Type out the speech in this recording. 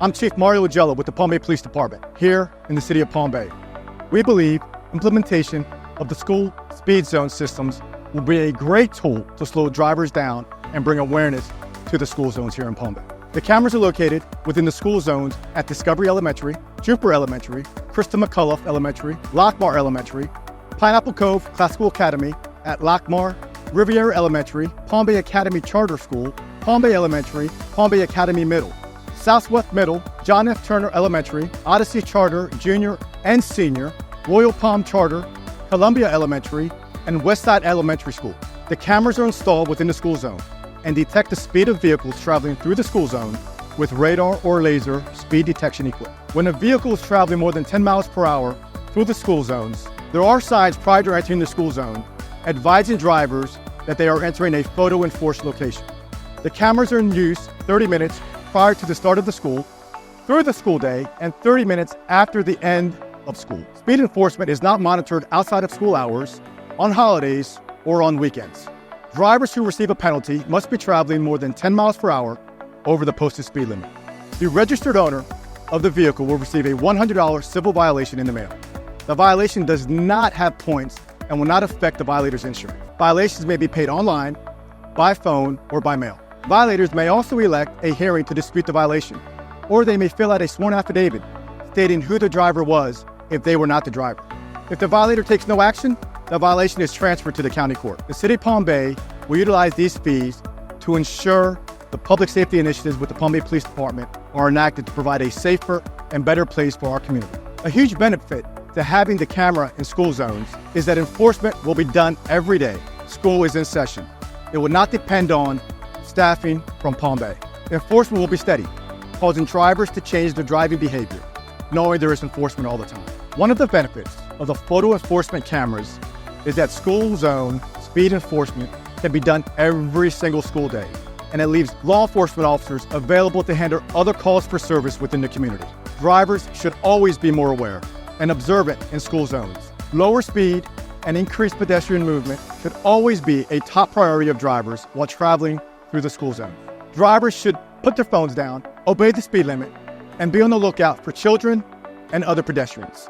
I'm Chief Mario Lugella with the Palm Bay Police Department, here in the city of Palm Bay. We believe implementation of the school speed zone systems will be a great tool to slow drivers down and bring awareness to the school zones here in Palm Bay. The cameras are located within the school zones at Discovery Elementary, Jupiter Elementary, Krista McCullough Elementary, Lockmar Elementary, Pineapple Cove Classical Academy at Lockmar, Riviera Elementary, Palm Bay Academy Charter School, Palm Bay Elementary, Palm Bay Academy Middle, Southwest Middle, John F. Turner Elementary, Odyssey Charter Junior and Senior, Royal Palm Charter, Columbia Elementary, and Westside Elementary School. The cameras are installed within the school zone and detect the speed of vehicles traveling through the school zone with radar or laser speed detection equipment. When a vehicle is traveling more than 10 miles per hour through the school zones, there are signs prior to entering the school zone advising drivers that they are entering a photo enforced location. The cameras are in use 30 minutes prior to the start of the school, through the school day, and 30 minutes after the end of school. Speed enforcement is not monitored outside of school hours, on holidays, or on weekends. Drivers who receive a penalty must be traveling more than 10 miles per hour over the posted speed limit. The registered owner of the vehicle will receive a $100 civil violation in the mail. The violation does not have points and will not affect the violator's insurance. Violations may be paid online, by phone, or by mail. Violators may also elect a hearing to dispute the violation, or they may fill out a sworn affidavit stating who the driver was if they were not the driver. If the violator takes no action, the violation is transferred to the county court. The City of Palm Bay will utilize these fees to ensure the public safety initiatives with the Palm Bay Police Department are enacted to provide a safer and better place for our community. A huge benefit to having the camera in school zones is that enforcement will be done every day. School is in session. It will not depend on staffing from Palm Bay. Enforcement will be steady, causing drivers to change their driving behavior, knowing there is enforcement all the time. One of the benefits of the photo enforcement cameras is that school zone speed enforcement can be done every single school day, and it leaves law enforcement officers available to handle other calls for service within the community. Drivers should always be more aware and observant in school zones. Lower speed and increased pedestrian movement should always be a top priority of drivers while traveling through the school zone. Drivers should put their phones down, obey the speed limit, and be on the lookout for children and other pedestrians.